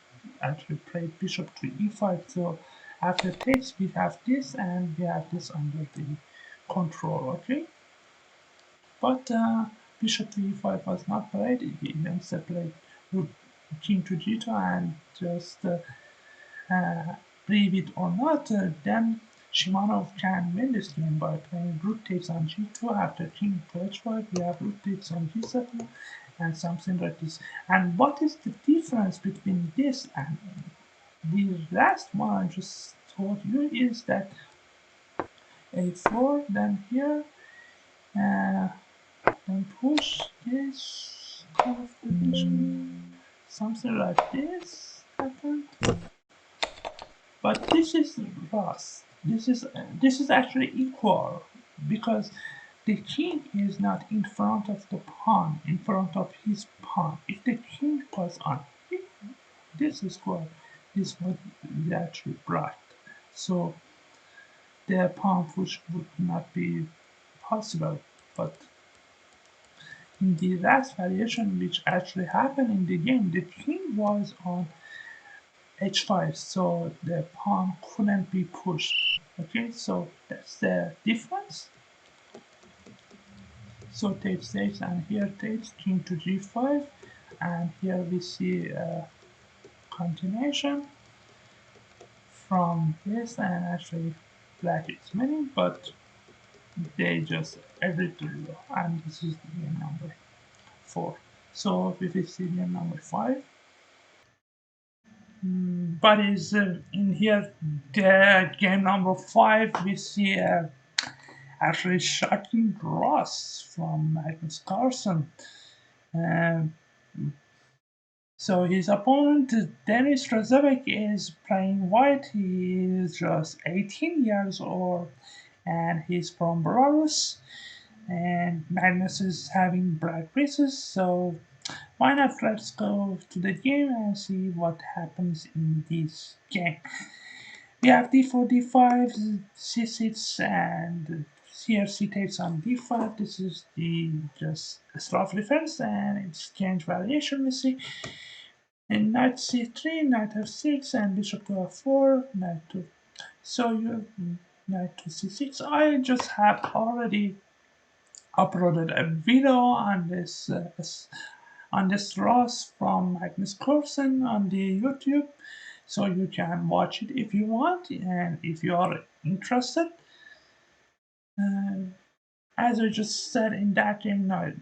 actually played bishop to e5. So after takes, we have this, and we have this under the control. Okay, but bishop to e5 was not played. He instead played king to g2, and just believe it or not, then Shimanov can win this game by playing rook takes on g2. After king to h5, we have rook takes on g7, and something like this. And what is the difference between this and the last one I just told you is that a4, then here, then push this kind of position, something like this happened. But this is lost. this is actually equal because the king is not in front of the pawn, in front of his pawn. If the king was on this square, this would be actually right. So the pawn push would not be possible. But in the last variation, which actually happened in the game, the king was on h5, so the pawn couldn't be pushed. Okay, so that's the difference. So takes h, and here takes king to g5, and here we see a continuation from this, and actually black is winning, but they just every zero, and this is the game number 4. So we will see game number 5. But is in here the game number 5 we see actually shocking draws from Magnus Carlsen. Um, so his opponent Denis Lazavik is playing white. He is just 18 years old and he's from Belarus. And Magnus is having black pieces, so why not let's go to the game and see what happens in this game. We have d4, d5, c6, and here c takes on d5. This is the just Slav defense and exchange variation we see. And knight c3, knight f6, and bishop to f4, knight to. So you knight to c6. I just have already uploaded a video on this loss from Magnus Carlsen on the YouTube, so you can watch it if you want and if you are interested. Uh, as I just said in that game, knight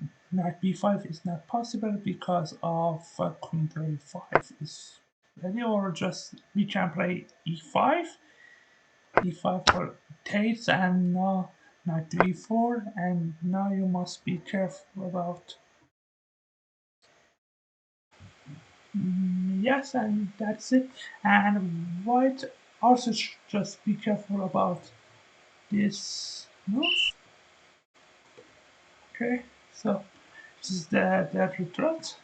b5 is not possible because of queen to a5 is ready, or just we can play e5, e5 for takes, and now knight to e4, and now you must be careful about. Yes, and that's it. And white also just be careful about this move. Okay, so this is the retreat.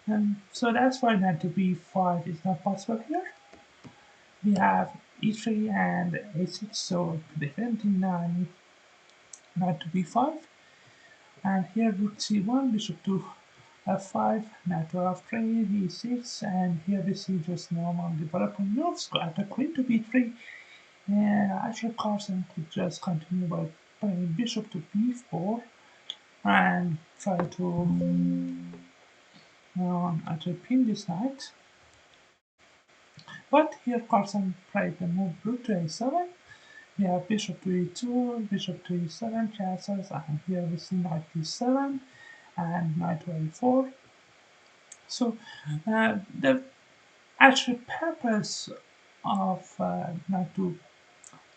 And so that's why knight to b5 is not possible here. We have e3 and a6, so defending knight to b5. And here rook c1, bishop to f5, knight to f3, d6, and here we see just normal developing moves. Got the queen to b3. Actually, Carlsen could just continue by playing bishop to b4 and try to actually pin this knight. But here Carlsen played the move rook to a7. We have bishop to e2, bishop to e7 castles, and here we see knight d7 and knight to a4. So the actual purpose of knight to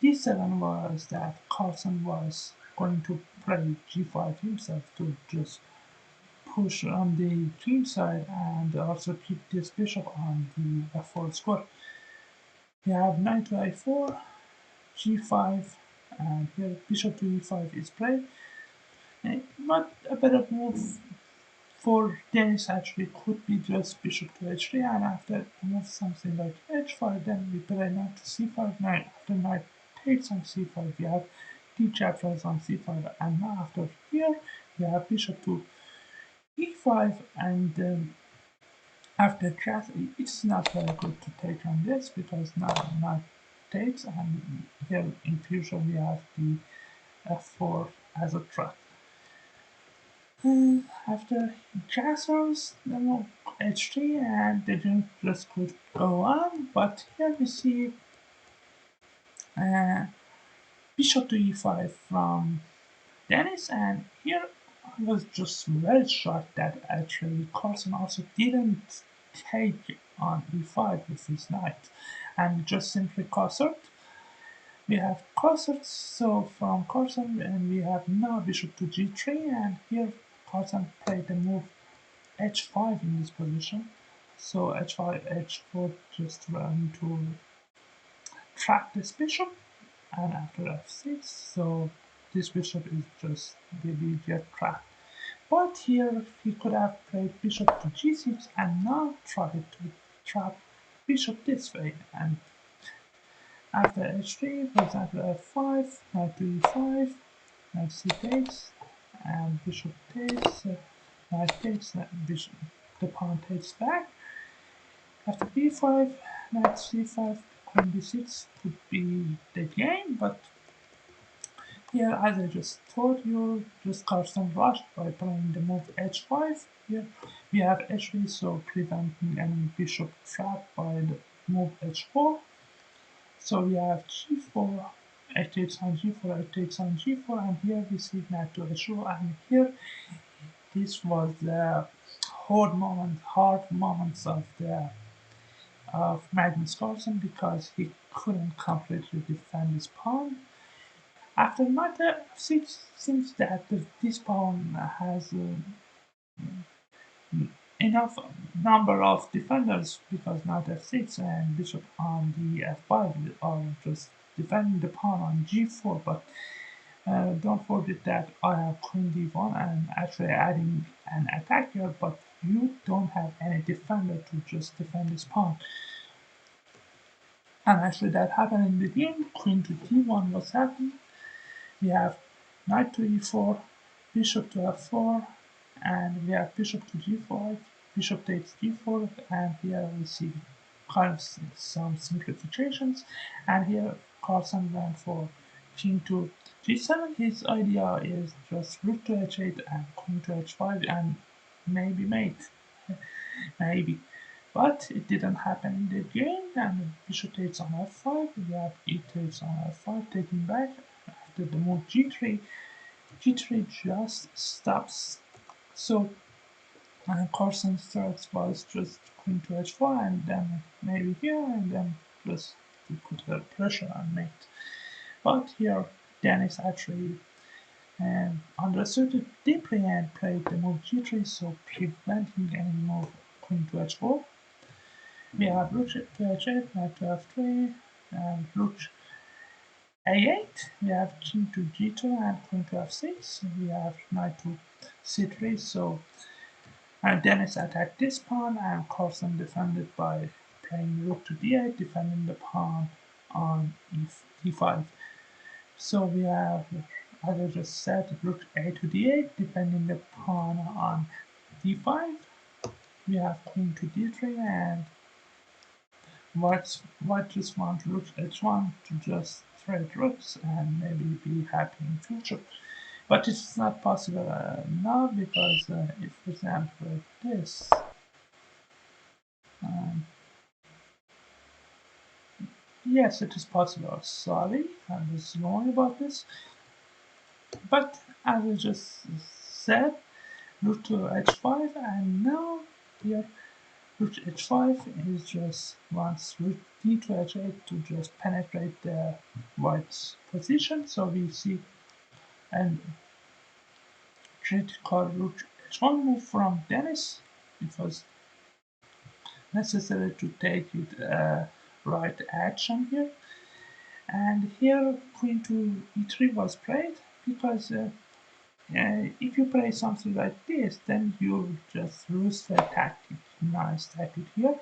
d7 was that Carlsen was going to play g5 himself to just push on the king side and also keep this bishop on the f4 square. We have knight to a4, g5, and here bishop to e5 is played. But a better move for Denis actually could be just bishop to h3, and after move something like h5, then we play knight to c5. Knight after knight takes on c5, we have d chapters on c5, and now after here we have bishop to e5, and after chess it's not very good to take on this because now knight takes, and here in future we have the f4 as a threat. After castles, then h3, and the game just could go on, but here we see uh, bishop to e5 from Denis, and here I was just very shocked that actually Carlsen also didn't take on e5 with his knight and just simply castled. We have castled, so from Carlsen, and we have now bishop to g3, and here Carlsen played the move h5 in this position. So h5, h4 just run to trap this bishop, and after f6, so this bishop is just really get trapped. But here he could have played bishop to g6 and now tried to trap bishop this way. And after h3, for example f5, knight to e5, knight c takes, and bishop takes, knight takes, bishop, the pawn takes back. After b5, knight c5, queen b6 could be the game, but here, as I just told you, just Carlsen rushed by playing the move h5. Here we have h3, so preventing any bishop trap by the move h4. So we have g4, h takes on g4, h takes on g4, and here we see knight to h4, and here this was the hard moments of Magnus Carlsen because he couldn't completely defend his pawn. After knight f6, seems that this pawn has enough number of defenders because knight f6 and bishop on the f5 are just defending the pawn on g4, but don't forget that I have queen d1 and actually adding an attack here, but you don't have any defender to just defend this pawn. And actually that happened in the game. Queen to d1 was happening. We have knight to e4, bishop to f4, and we have bishop to g5, bishop takes d4, and here we see kind of some simplifications. And here Carlsen went for king to g7. His idea is just rook to h8 and queen to h5 and maybe mate, maybe. But it didn't happen in the game, and bishop takes on f5, we have e takes on f5, taking back. After the move g3, g3 just stops. So Carlsen's threat was just queen to h4 and then maybe here and then just to put the pressure on mate. But here Denis actually understood it deeply and played the move g3, so preventing any move queen to h4. We have rook to h8, knight to f3, and rook a8. We have king to g2 and queen to f6. We have knight to c3. So Denis attacked this pawn, and Carlsen defended by playing rook to d8, defending the pawn on e5. So we have, as I just said, rook a to d8, defending the pawn on d5. We have queen to d3, and white just want rook h1 to just trade rooks and maybe be happy in future. But it's not possible now because if, for example, this, yes, it is possible. Sorry, I was wrong about this. But as I just said, rook to h5, and now here rook h5 is just wants rook d to h8 to just penetrate the white's position. So we see an critical rook h1 move from Denis. It was necessary to take it right action here. And here queen to e3 was played because if you play something like this, then you just lose the tactic. Nice tactic here.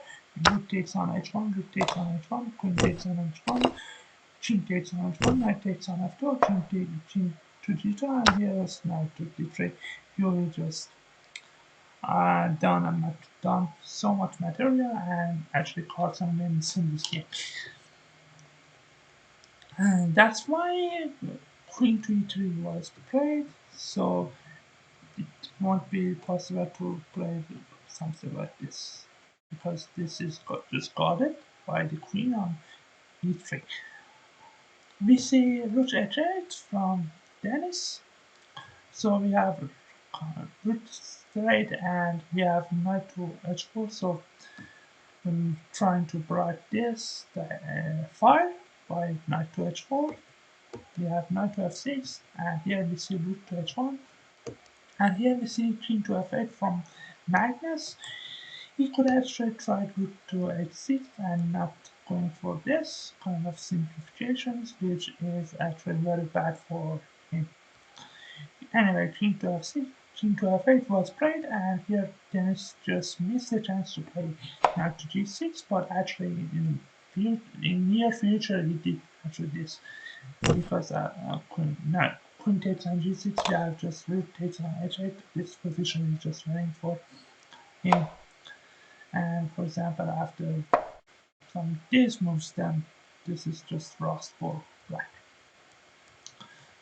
Rook takes on h1, rook takes on h1, queen takes on h1, king takes on h1, knight takes on f2, king to g2, and here is knight to d3. You will just done so much material, and actually Carlsen wins in this game. And that's why queen to e3 was played. So it won't be possible to play something like this because this is just guarded by the queen on e3. We see rook h8 from Denis. So we have rook straight and we have knight to h4. So I'm trying to break this file by knight to h4. We have knight to f6, and here we see rook to h1. And here we see king to f8 from Magnus. He could actually try rook to h6 and not going for this kind of simplifications, which is actually very bad for him. Anyway, king to f6, king to f8 was played, and here Denis just missed the chance to play knight to g6, but actually in near future he did actually this, because queen takes on g6, we have just rook takes on h8, this position is just running for him. And for example, after some these moves, then this is just lost for black.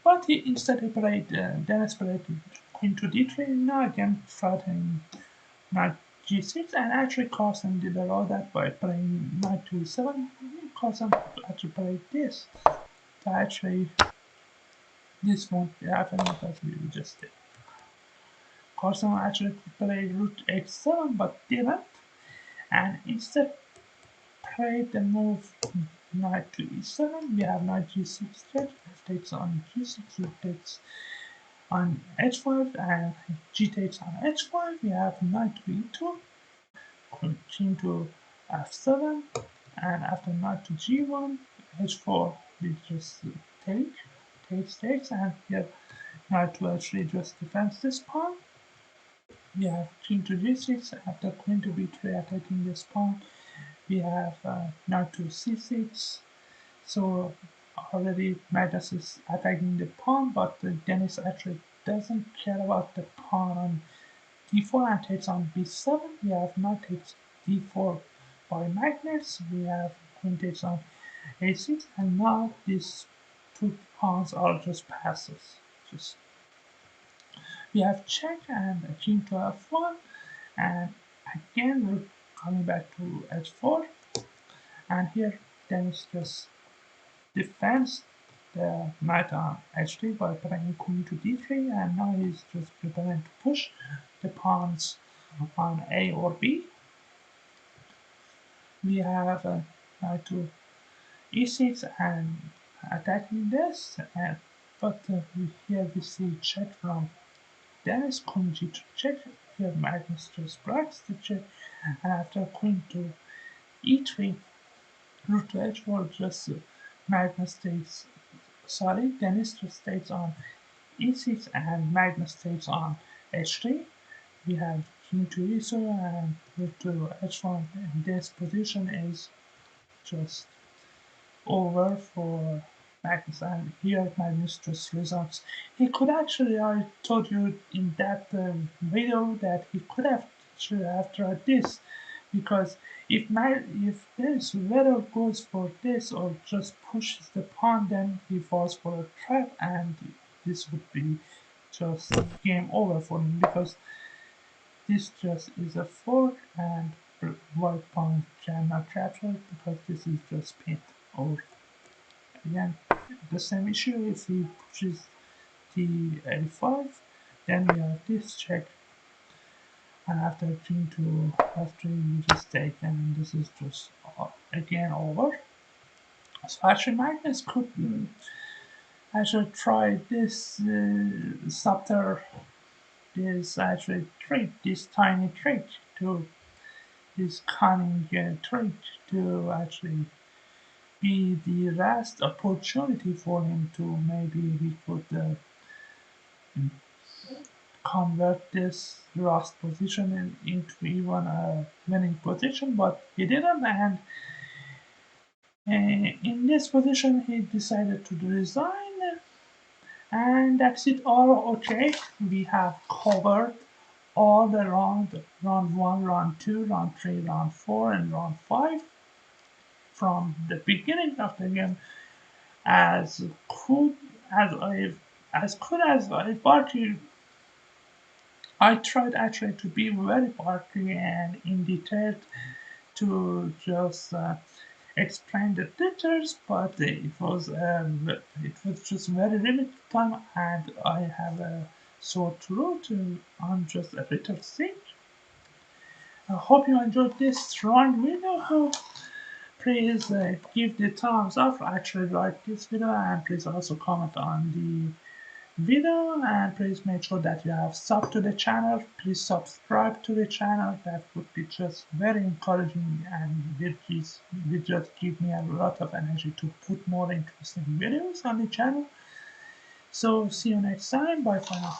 But he instead played Denis played queen to d3, now again threatening knight g6, and actually Carlsen did allow that by playing knight to e7. Carlsen actually played this. So actually, this won't happen because we just did. Carlsen actually played rook h7 but didn't, and instead played the move knight to e7. We have knight g6 check, f takes on g6, rook takes on h5, and g takes on h5. We have knight to e2, king to f7, and after knight to g1, h4, we just takes, and here knight to h3 just defends this pawn. We have king to g6, after queen to b3 attacking this pawn. We have knight to c6, so already Magnus is attacking the pawn, but Denis actually doesn't care about the pawn on d4 and takes on b7. We have knight takes d4 by Magnus. We have queen takes on a6, and now these two pawns are just passes. We have check and a king to f1, and again we're coming back to h4, and here Denis just defends the knight on h3 by playing queen to d3, and now he's just preparing to push the pawns on a or b. We have knight to e6 and attacking this, but here we see check from Denis, queen g2 check. Here Magnus just breaks the check, and after queen to e3, rook to h4, just Magnus takes. Sorry, Denis just takes on e6, and Magnus takes on h3. We have king to e2 and rook to h1, and this position is just over for Magnus, and here Magnus just resigns. He could actually, I told you in that video that he could have tried this, because if this whether goes for this or just pushes the pawn, then he falls for a trap, and this would be just game over for him, because this just is a fork, and white pawn cannot capture it because this is just pinned over. Again, the same issue if he pushes d85, then we have this check, and after king to f3 we just take, and this is just again over. So actually Magnus could actually try this subtle, this actually trick, this tiny trick, to this cunning trick to actually be the last opportunity for him to maybe he could convert this lost position into even a winning position, but he didn't, and in this position he decided to resign, and that's it all. Okay, we have covered all the round 1, round 2, round 3, round 4, and round 5 from the beginning of the game as good as I party. I tried actually to be very party and in detail to just explain the details, but it was just very limited time, and I have a sore throat on just a little sick. I hope you enjoyed this round video. Please give the thumbs up, actually like this video, and please also comment on the video, and please make sure that you have sub to the channel. Please subscribe to the channel. That would be just very encouraging and will just give me a lot of energy to put more interesting videos on the channel. So see you next time. Bye for now.